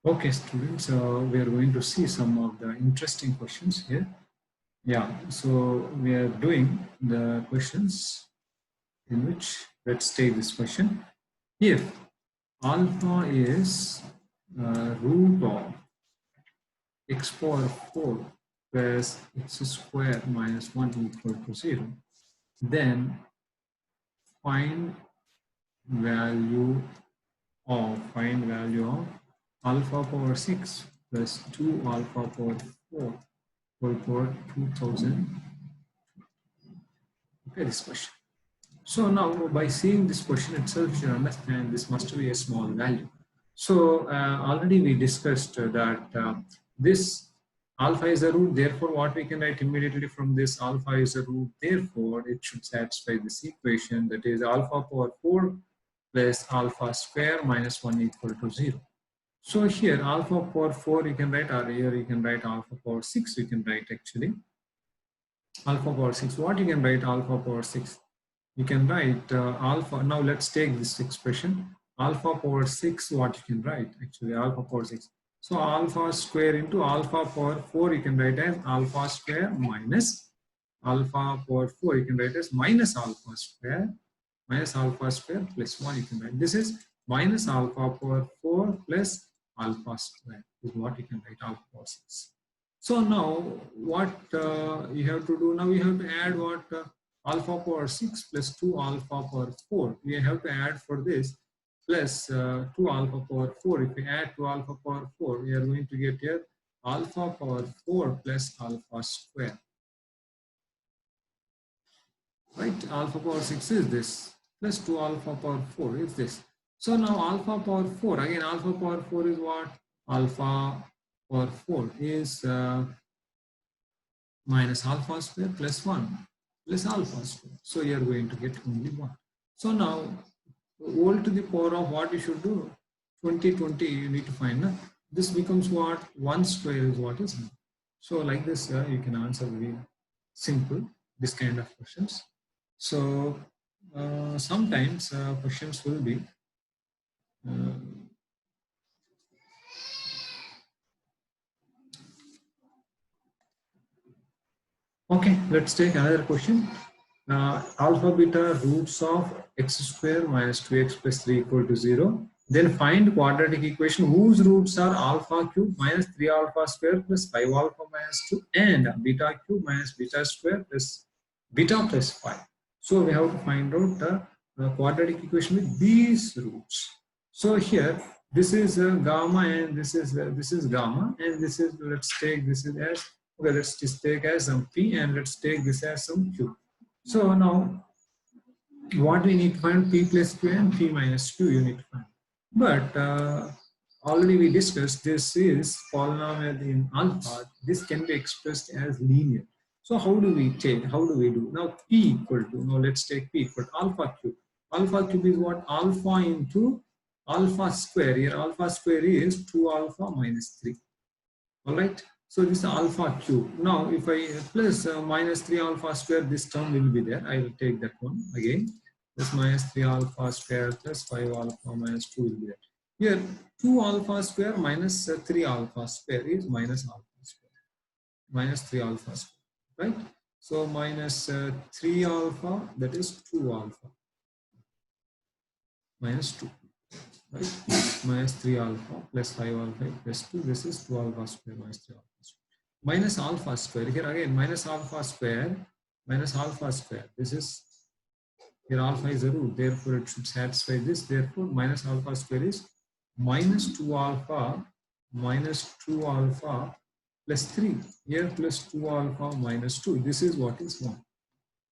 Okay, students, we are going to see some of the interesting questions here. Yeah, so we are doing the questions in which, let's take this question. If alpha is root of x power 4 plus x square minus 1 equal to 0, then find value find value of alpha power 6 plus 2 alpha power 4 whole power 2000. Okay, this question. So now by seeing this question itself, you should understand this must be a small value. So already we discussed that this alpha is a root, therefore what we can write immediately from this alpha is a root, therefore it should satisfy this equation, that is alpha power 4 plus alpha square minus 1 equal to 0. So here alpha power 4 you can write, or here you can write alpha power 6 you can write actually. Alpha power 6, what you can write alpha power 6? You can write alpha, now let's take this expression, alpha power 6, what you can write actually alpha power 6. So alpha square into alpha power 4 you can write as alpha square minus alpha power 4 you can write as minus alpha square plus 1 you can write. This is minus alpha power 4 plus alpha square is what you can write alpha power 6. So now what you have to do, now you have to add what alpha power 6 plus 2 alpha power 4. We have to add for this plus 2 alpha power 4. If we add 2 alpha power 4, we are going to get here alpha power 4 plus alpha square. Right, alpha power 6 is this, plus 2 alpha power 4 is this. So now alpha power 4, again alpha power 4 is what? Alpha power 4 is minus alpha square plus 1 plus alpha square. So you are going to get only 1. So now whole to the power of what you should do? 20 you need to find. This becomes what? 1 square is what is 1. So like this you can answer very simple this kind of questions. So sometimes questions will be okay, let's take another question. Alpha beta roots of x square minus 2x plus 3 equal to 0. Then find quadratic equation whose roots are alpha cube minus 3 alpha square plus 5 alpha minus 2 and beta cube minus beta square plus beta plus 5. So we have to find out the quadratic equation with these roots. So here this is gamma and this is gamma, and this is, let's take this is as, okay, let's just take as some p and let's take this as some q. So now what we need to find? P plus q and p minus q you need to find. But already we discussed this is polynomial in alpha. This can be expressed as linear. So how do we take? How do we do? Now p equal to, now let's take p equal to alpha cube. Alpha cube is what? Alpha into alpha square. Here alpha square is 2 alpha minus 3. All right. So this is alpha cube. Now if I plus minus 3 alpha square, this term will be there. I will take that one again. This minus 3 alpha square plus 5 alpha minus 2 will be there. Here 2 alpha square minus 3 alpha square is minus alpha square. Minus 3 alpha square. Right? So minus 3 alpha, that is 2 alpha. Minus 2. Right? Minus 3 alpha plus 5 alpha plus 2. This is 2 alpha square minus 3 alpha square. Minus alpha square. Here again minus alpha square minus alpha square. This is, here alpha is a root, therefore it should satisfy this. Therefore minus alpha square is minus 2 alpha plus 3. Here plus 2 alpha minus 2. This is what is 1.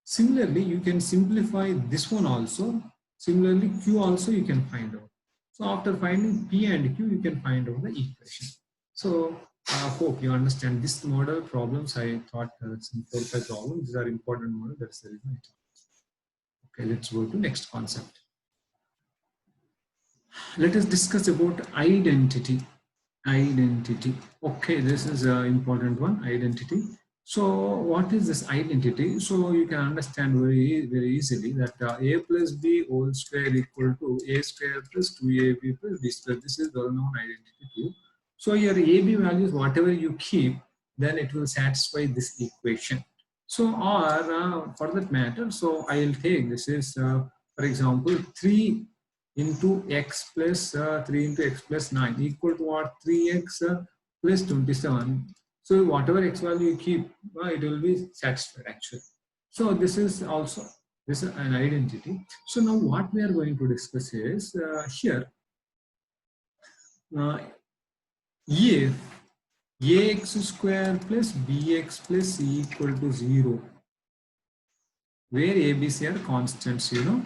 Similarly, you can simplify this one also. Similarly, q also you can find out. So after finding p and q, you can find out the equation. So I hope you understand this model problems. I thought some 4 or 5 problems. These are important models. That's the reason I thought. Okay, let's go to next concept. Let us discuss about identity. Identity. Okay, this is an important one. Identity. So what is this identity? So you can understand very easily that a plus b whole square equal to a square plus 2ab plus b square. This is well known identity to you. So your AB values, whatever you keep, then it will satisfy this equation. So, or for that matter, so I will take this is, for example, 3 into x plus 3 into x plus 9 equal to what? 3x plus 27. So whatever x value you keep, it will be satisfied actually. So this is also, this is an identity. So now what we are going to discuss is here, if ax square plus bx plus c equal to 0, where a, b, c are constants, you know,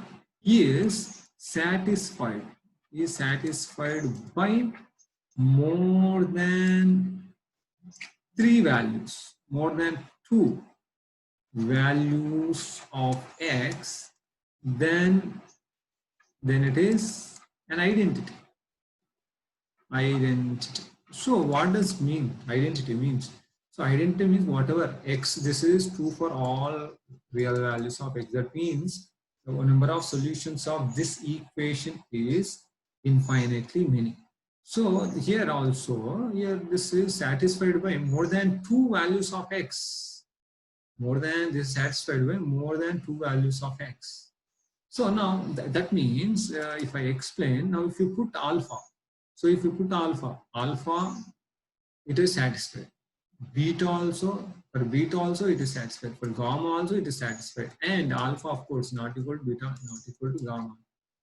is satisfied by more than 3 values, more than 2 values of x, then it is an identity. So what does mean identity means? So identity means whatever x, this is true for all real values of x. That means the number of solutions of this equation is infinitely many. So here also, here this is satisfied by more than 2 values of x. More than this is satisfied by more than 2 values of x. So now that means if I explain, now if you put alpha, so if you put alpha, it is satisfied. Beta also, for beta also it is satisfied. For gamma also it is satisfied. And alpha of course not equal to beta, not equal to gamma.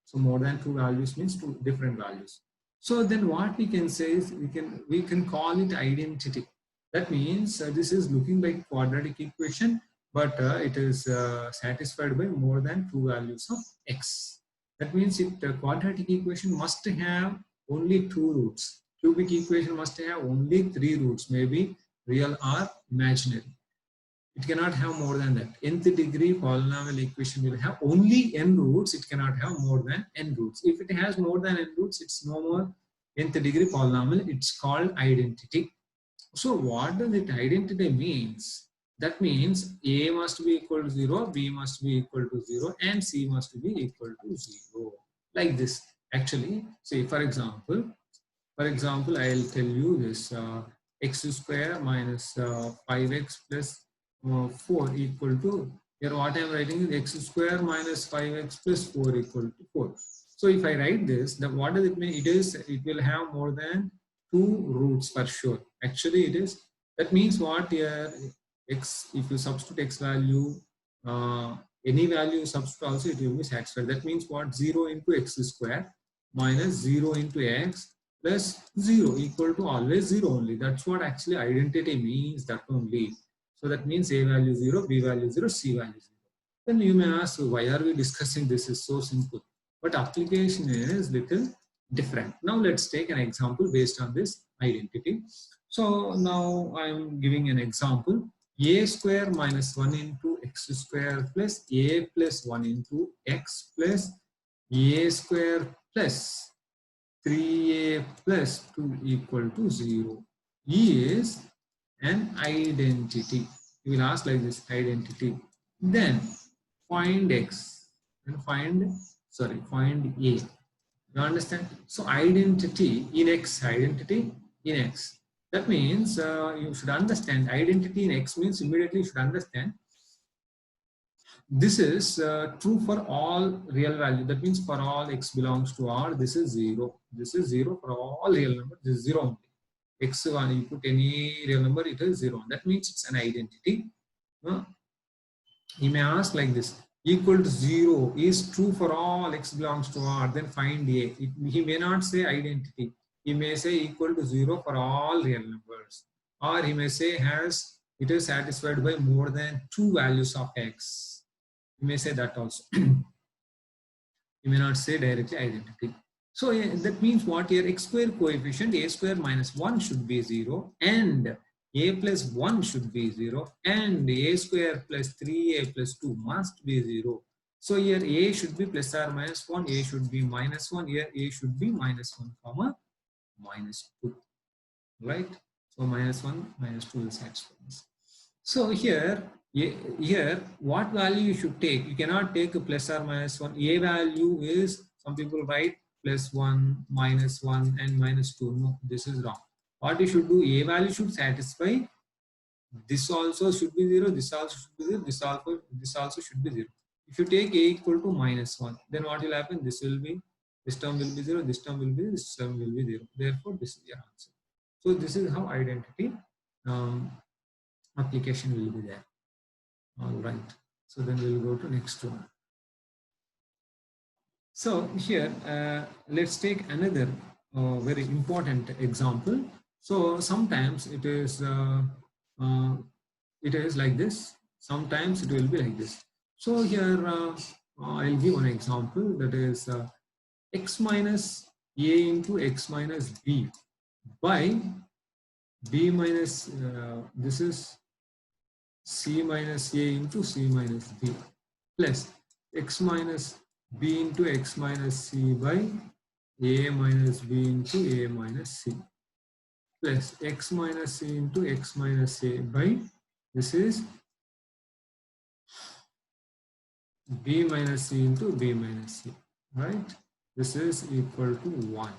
So more than 2 values means 2 different values. So then what we can say is we can call it identity. That means this is looking like quadratic equation, but it is satisfied by more than 2 values of x. That means quadratic equation must have only 2 roots. Cubic equation must have only 3 roots, maybe real or imaginary. It cannot have more than that. Nth degree polynomial equation will have only n roots. It cannot have more than n roots. If it has more than n roots, it's no more nth degree polynomial. It's called identity. So what does it identity means? That means A must be equal to 0, B must be equal to 0, and C must be equal to 0. Like this. Actually, say for example, I'll tell you this x square minus 5x plus 4 equal to, here what I am writing is x square minus 5x plus 4 equal to 4. So if I write this, then what does it mean? It will have more than 2 roots for sure. Actually it is, that means what here, x, if you substitute x value, any value you substitute also it will be satisfied. That means what, 0 into x square minus 0 into x plus 0 equal to always 0 only. That's what actually identity means, that only. So that means A value 0, B value 0, C value 0. Then you may ask, why are we discussing this? Is so simple. But application is little different. Now let's take an example based on this identity. So now I'm giving an example. A square minus 1 into x square plus A plus 1 into x plus A square plus 3a plus 2 equal to 0 is an identity. You will ask like this, identity. Then find x and find A. You understand? So identity in x, That means you should understand identity in x means immediately you should understand this is true for all real value. That means for all x belongs to R, this is 0. This is 0 for all real numbers. This is 0 only. X1, you put any real number, it is 0. That means it's an identity. You may ask like this, equal to 0 is true for all x belongs to R, then find A. He may not say identity. He may say equal to 0 for all real numbers. Or he may say it is satisfied by more than 2 values of x. You may say that also. You may not say directly identity. So that means what here, x square coefficient a square minus 1 should be 0 and a plus 1 should be 0 and a square plus 3a plus 2 must be 0. So here a should be plus or minus 1, a should be minus 1, here a should be minus 1 comma minus 2. Right? So minus 1, minus 2 is satisfy this. So here what value you should take? You cannot take a plus or minus 1. A value is, some people write plus 1, minus 1 and minus 2. No, this is wrong. what you should do, a value should satisfy, this also should be 0, this also should be 0, this also should be 0. If you take a equal to -1, then what will happen? This term will be 0, this term will be, this term will be 0. Therefore, this is your answer. So this is how identity application will be there. All right. So then we'll go to next one. So here, let's take another very important example. So sometimes it is like this. Sometimes it will be like this. So here I'll give one example, that is x minus a into x minus b by b minus this is c minus a into c minus b plus x minus b into x minus c by a minus b into a minus c plus x minus c into x minus a by, this is b minus c into b minus c, right? This is equal to 1.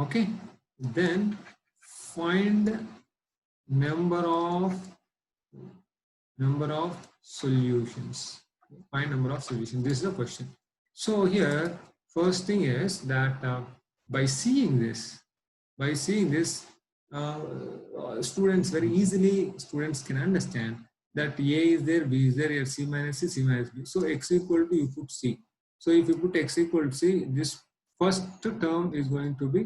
Okay, then find number of solutions. Find number of solutions. This is the question. So here, first thing is that by seeing this, students very easily can understand that a is there, b is there, c minus c, c minus b. So x equal to, you put c. So if you put x equal to c, this first term is going to be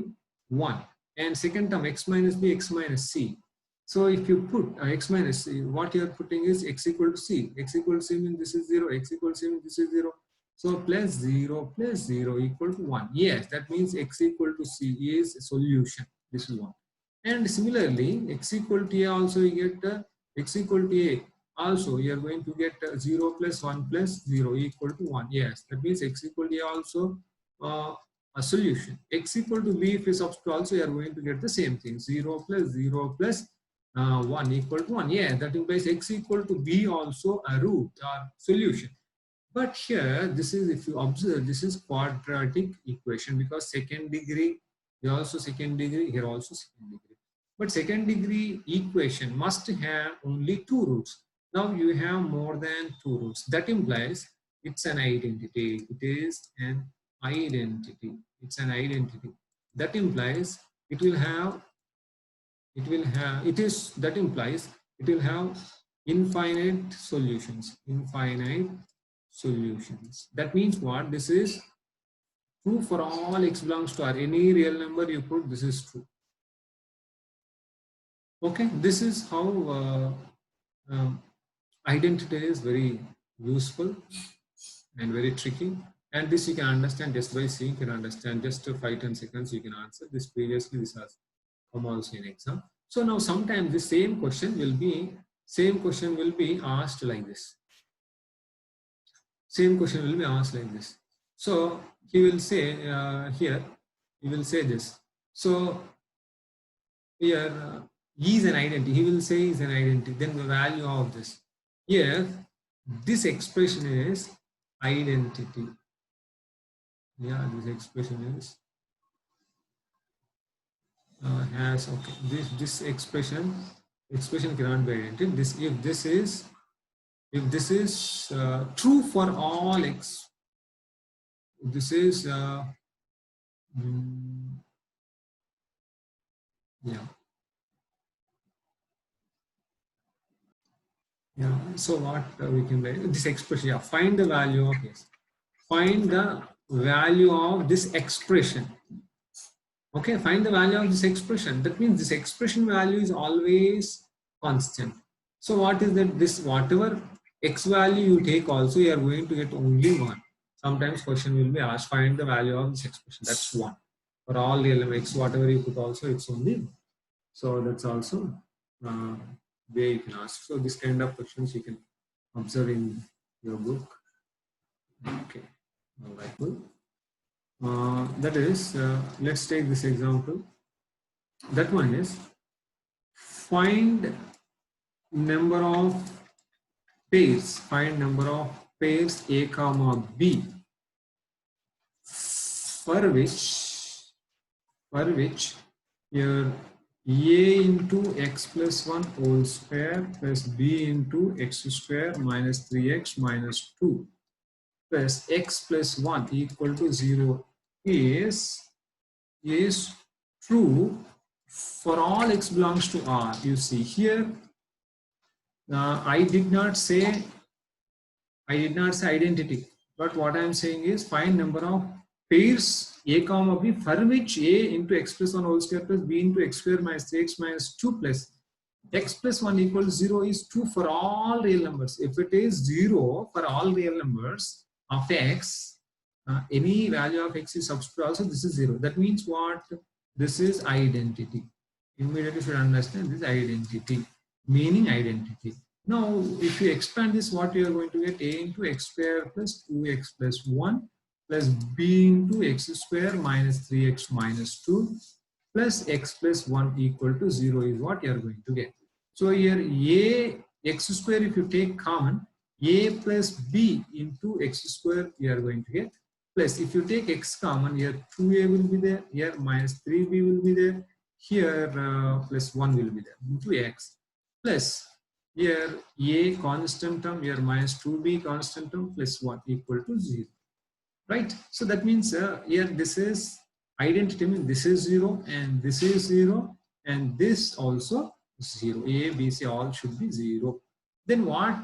1, and second term x minus b, x minus c. So if you put x minus c, what you are putting is x equal to c. X equal to c means this is 0, x equal to c means this is 0. So plus 0 equal to 1. Yes, that means x equal to c is a solution. This is 1. And similarly, x equal to a also you get x equal to a. Also, you are going to get 0 plus 1 plus 0 equal to 1. Yes, that means x equal to a also a solution. X equal to b, if you substitute, also you are going to get the same thing. 0 plus 1 equal to 1. Yeah, that implies x equal to b also a root or solution. But here, this is, if you observe, this is quadratic equation, because second degree, here also second degree, here also second degree. But second degree equation must have only 2 roots. Now you have more than 2 roots. That implies it's an identity. It is an identity. It's an identity. That implies it will have infinite solutions. Infinite solutions. That means what? This is true for all x belongs to R. Any real number you put, this is true. Okay, this is how identity is very useful and very tricky. And this you can understand just by seeing. You can understand just 5-10 seconds. You can answer this. Previously, this has come also in exam. So now sometimes the same question will be asked like this. Same question will be asked like this. So he will say here, he will say this. So here E is an identity. He will say is an identity. Then the value of this. Here, this expression is identity. Yeah, this expression is has, okay. This expression cannot be identity. If this is true for all x, this is yeah. So what we can write this expression? Yeah, find the value of this. Find the value of this expression. Okay, find the value of this expression. That means this expression value is always constant. So what is that? This whatever x value you take, also you are going to get only 1. Sometimes question will be asked, find the value of this expression. That's 1. For all real x, whatever you put, also it's only 1. So that's also way you can ask. So this kind of questions you can observe in your book. Okay, all right, cool. That is, let's take this example. That one is find number of pairs. Find number of pairs A comma B for which your a into x plus 1 whole square plus b into x square minus 3x minus 2 plus x plus 1 equal to 0 is true for all x belongs to R. You see here, I did not say identity, but what I am saying is find number of pairs a comma b for which a into x plus 1 whole square plus b into x square minus 3x minus 2 plus x plus 1 equals 0 is true for all real numbers. If it is 0 for all real numbers of x, any value of x is substituted also, this is 0. That means what? This is identity. Immediately should understand this identity, meaning identity. Now, if you expand this, what you are going to get? A into x square plus 2x plus 1 plus b into x square minus 3x minus 2 plus x plus 1 equal to 0 is what you are going to get. So here a x square, if you take common, a plus b into x square you are going to get, plus if you take x common, here 2a will be there, here minus 3b will be there, here plus 1 will be there into x, plus here a constant term, here minus 2b constant term plus 1 equal to 0. Right? So that means here this is identity, means this is 0 and this is 0 and this also 0. A, B, C all should be 0. Then what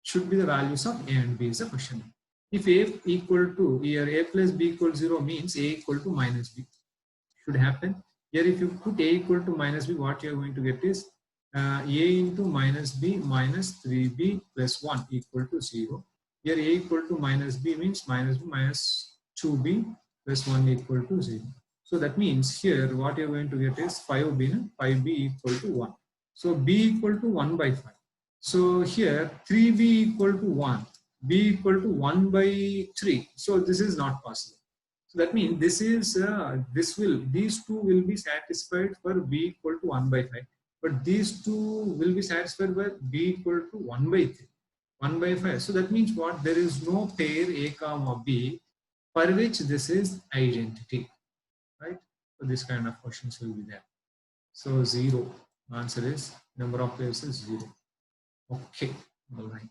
should be the values of A and B is the question. If A equal to, here A plus B equals 0 means A equal to minus B should happen. Here if you put A equal to minus B, what you are going to get is A into minus B minus 3B plus 1 equal to 0. Here A equal to minus B means minus B minus 2B plus 1 equal to 0. So that means here what you are going to get is 5B, 5B equal to 1. So B equal to 1 by 5. So here 3B equal to 1, B equal to 1 by 3. So this is not possible. So that means this is these two will be satisfied for B equal to 1 by 5, but these two will be satisfied by B equal to 1 by 3, 1 by 5. So that means what? There is no pair A comma B for which this is identity, right? So this kind of questions will be there. So 0. Answer is number of pairs is 0. Okay, all right.